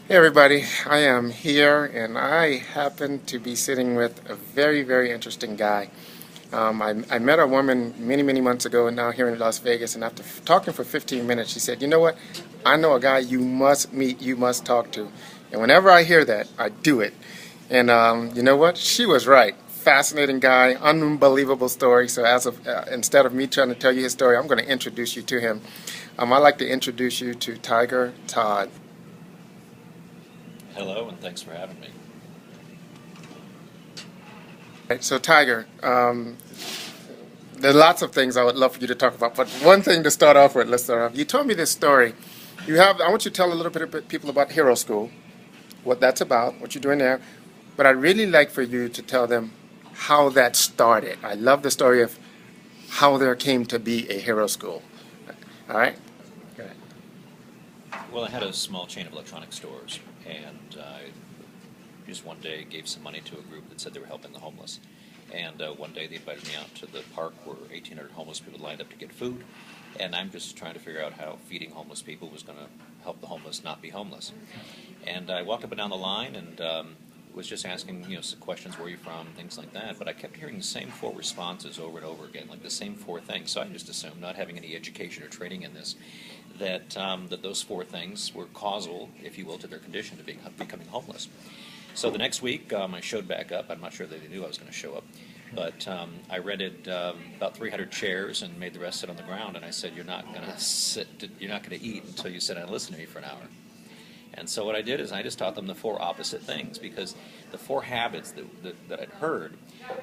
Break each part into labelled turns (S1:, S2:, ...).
S1: Hey everybody, I am here and I happen to be sitting with a very, very interesting guy. I met a woman many months ago and now here in Las Vegas, and after talking for 15 minutes, she said, "You know what? I know a guy you must meet, you must talk to." And whenever I hear that, I do it. And you know what? She was right. Fascinating guy, unbelievable story. So instead of me trying to tell you his story, I'm going to introduce you to him. I'd like to introduce you to Tiger Todd.
S2: Hello, and thanks for having me.
S1: Right, so Tiger, there are lots of things I would love for you to talk about, but one thing to start off with, let's start off. You told me this story. I want you to tell a little bit of people about Hero School, what that's about, what you're doing there, but I'd really like for you to tell them how that started. I love the story of how there came to be a Hero School. All right? Go ahead.
S2: Well, I had a small chain of electronic stores, and I just one day gave some money to a group that said they were helping the homeless. And one day they invited me out to the park where 1,800 homeless people lined up to get food, and I'm just trying to figure out how feeding homeless people was going to help the homeless not be homeless. And I walked up and down the line and was just asking, some questions, where are you from, things like that. But I kept hearing the same four responses over and over again, like the same four things. So I just assumed, not having any education or training in this, that those four things were causal, if you will, to their condition to becoming homeless. So the next week, I showed back up. I'm not sure that they knew I was going to show up, but I rented about 300 chairs and made the rest sit on the ground. And I said, "You're not going to sit. You're not going to eat until you sit down and listen to me for an hour." And so what I did is I just taught them the four opposite things, because the four habits that I'd heard,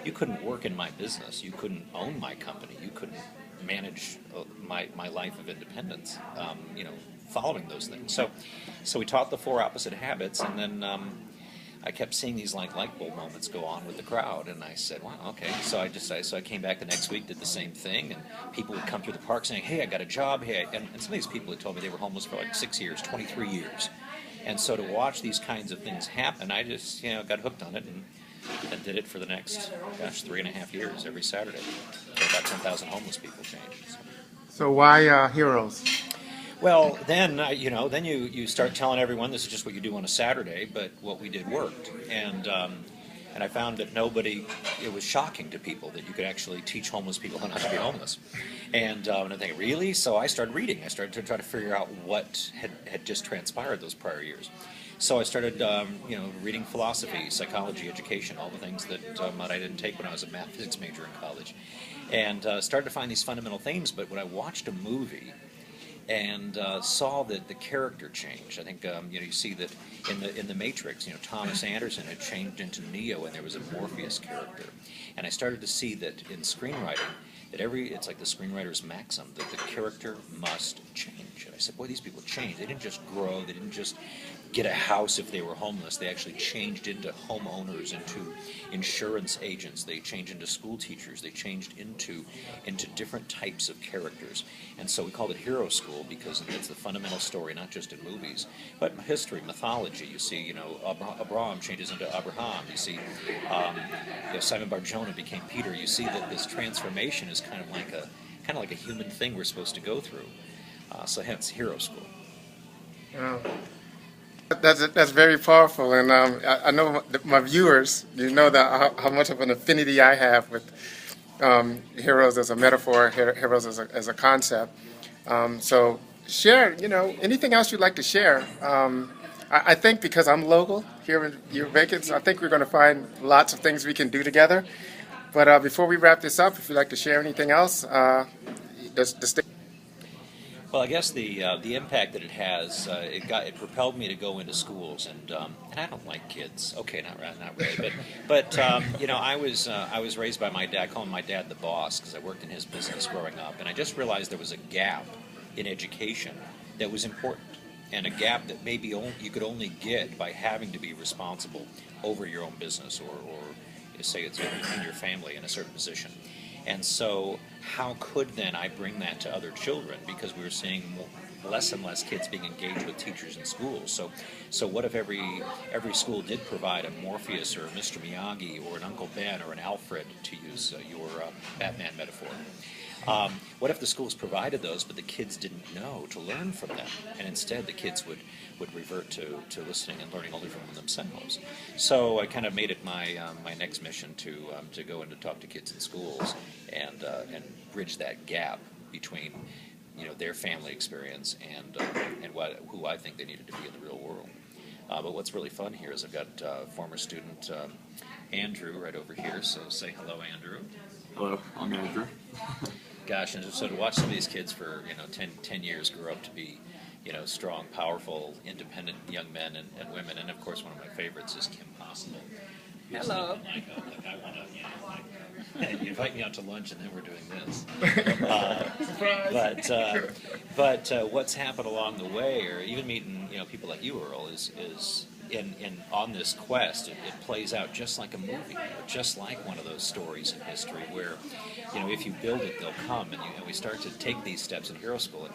S2: you couldn't work in my business, you couldn't own my company, you couldn't manage my life of independence, following those things. So we taught the four opposite habits, and then I kept seeing these like light bulb moments go on with the crowd, and I said, "Wow, okay." So I came back the next week, did the same thing, and people would come through the park saying, "Hey, I got a job." Hey, and some of these people had told me they were homeless for like 6 years, 23 years. And so to watch these kinds of things happen, I just got hooked on it and did it for the next 3.5 years every Saturday. About 10,000 homeless people changed.
S1: So why Heroes?
S2: Well, then then you start telling everyone this is just what you do on a Saturday, but what we did worked, and I found that it was shocking to people that you could actually teach homeless people how not to be homeless, and I think, really? So I started reading. I started to try to figure out what had just transpired those prior years. So I started, reading philosophy, psychology, education, all the things that I didn't take when I was a math physics major in college, and started to find these fundamental themes. But when I watched a movie and saw that the character changed. I think you see that in the Matrix. Thomas Anderson had changed into Neo, and there was a Morpheus character. And I started to see that in screenwriting, it's like the screenwriter's maxim that the character must change. And I said, boy, these people changed. They didn't just grow. They didn't just get a house if they were homeless. They actually changed into homeowners, into insurance agents. They changed into school teachers. They changed into different types of characters. And so we called it Hero School because it's the fundamental story, not just in movies, but history, mythology. You see, Abraham changes into Abraham. You see, Simon Bar-Jonah became Peter. You see that this transformation is kind of like a human thing we're supposed to go through. So hence Hero School.
S1: Wow. That's very powerful, and I know my viewers, how much of an affinity I have with heroes as a metaphor, heroes as a concept. So share, anything else you'd like to share. I think because I'm local here in Vegas, I think we're going to find lots of things we can do together. But before we wrap this up, if you'd like to share anything else, the
S2: Well, I guess the impact that it has, it propelled me to go into schools, and I don't like kids. Okay, not really, but I was raised by my dad. I call him my dad the boss because I worked in his business growing up, and I just realized there was a gap in education that was important, and a gap that maybe you could only get by having to be responsible over your own business, or say it's in your family in a certain position. And so how could then I bring that to other children? Because we were seeing less and less kids being engaged with teachers in schools. So what if every school did provide a Morpheus or a Mr. Miyagi or an Uncle Ben or an Alfred, to use your Batman metaphor? What if the schools provided those, but the kids didn't know to learn from them, and instead the kids would revert to listening and learning only from themselves? So I kind of made it my next mission to go and to talk to kids in schools and bridge that gap between their family experience and who I think they needed to be in the real world. But what's really fun here is I've got former student Andrew right over here. So say hello, Andrew.
S3: Hello, I'm Andrew.
S2: Gosh, and so to watch some of these kids for 10 years grow up to be strong, powerful, independent young men and women, and of course one of my favorites is Kim Possible.
S4: Hello.
S2: Like, I want to, you invite me out to lunch and then we're doing this. But what's happened along the way, or even meeting people like you, Earl, is in on this quest, it plays out just like a movie, just like one of those stories in history where if you build it, they'll come, and we start to take these steps in hero school,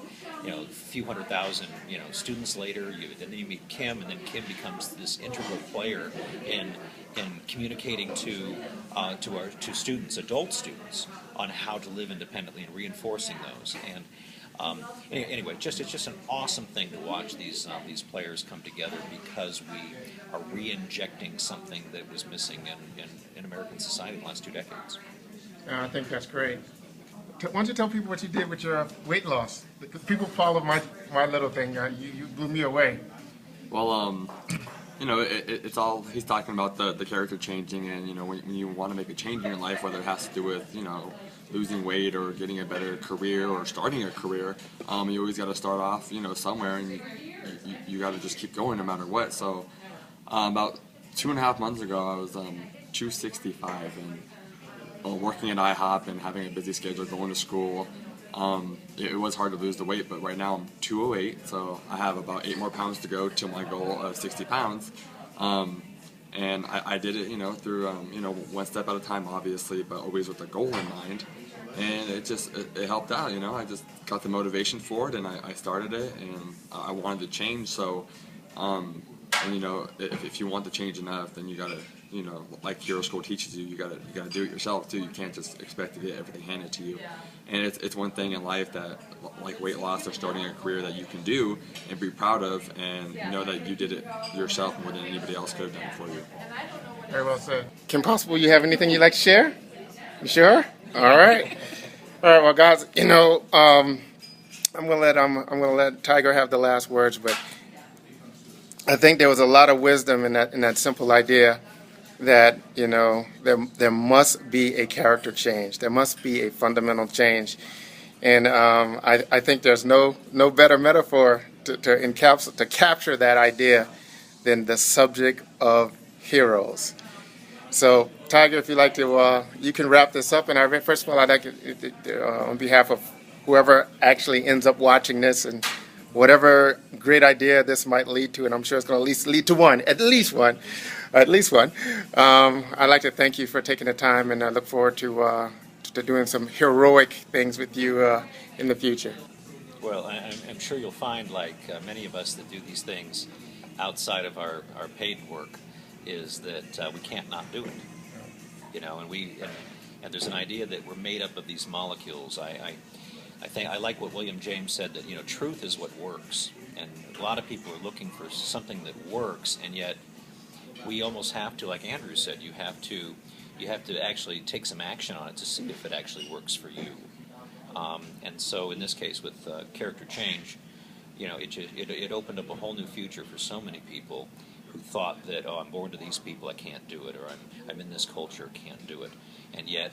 S2: and a few 100,000 students later, then you meet Kim, and then Kim becomes this integral player in communicating to students, adult students, on how to live independently and reinforcing those. And anyway, it's just an awesome thing to watch these players come together, because we are re-injecting something that was missing in American society in the last 2 decades.
S1: I think that's great. Why don't you tell people what you did with your weight loss? Because people follow my little thing. You blew me away.
S3: Well, it's all, he's talking about the character changing, and when you want to make a change in your life, whether it has to do with losing weight or getting a better career or starting a career, you always got to start off somewhere, and you got to just keep going no matter what. So about 2.5 months ago, I was 265 and working at IHOP and having a busy schedule, going to school. It was hard to lose the weight, but right now I'm 208, so I have about 8 more pounds to go to my goal of 60 pounds. And I did it, through, one step at a time, obviously, but always with a goal in mind. And it helped out, I just got the motivation for it, and I started it, and I wanted to change. So, if you want to change enough, then you gotta, like Hero School teaches you, you gotta do it yourself too. You can't just expect to get everything handed to you. And it's one thing in life that, like weight loss or starting a career, that you can do and be proud of, and know that you did it yourself more than anybody else could have done for you.
S1: Very well said. Kim Possible, you have anything you'd like to share? You sure? All right. All right. Well, guys, I'm gonna let Tiger have the last words, but I think there was a lot of wisdom in that simple idea that there must be a character change. There must be a fundamental change, and I think there's no better metaphor to capture that idea than the subject of heroes. So, Tiger, if you'd like to, you can wrap this up. And first of all, I'd like to, on behalf of whoever actually ends up watching this, and whatever great idea this might lead to, and I'm sure it's going to at least lead to one, at least one. I'd like to thank you for taking the time, and I look forward to doing some heroic things with you in the future.
S2: Well, I'm sure you'll find, like many of us that do these things outside of our paid work, is that we can't not do it. And there's an idea that we're made up of these molecules. I think I like what William James said, that truth is what works, and a lot of people are looking for something that works, and yet we almost have to, like Andrew said, you have to actually take some action on it to see if it actually works for you. And so in this case with character change, it opened up a whole new future for so many people who thought that, I'm born to these people, I can't do it, or I'm in this culture, can't do it, and yet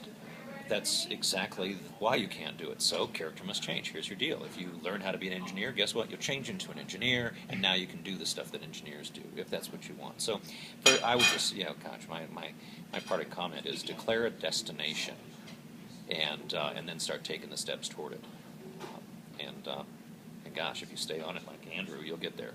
S2: that's exactly why you can't do it. So character must change. Here's your deal. If you learn how to be an engineer, guess what? You'll change into an engineer, and now you can do the stuff that engineers do, if that's what you want. So I would just, my parting comment is declare a destination, and then start taking the steps toward it. And gosh, if you stay on it like Andrew, you'll get there.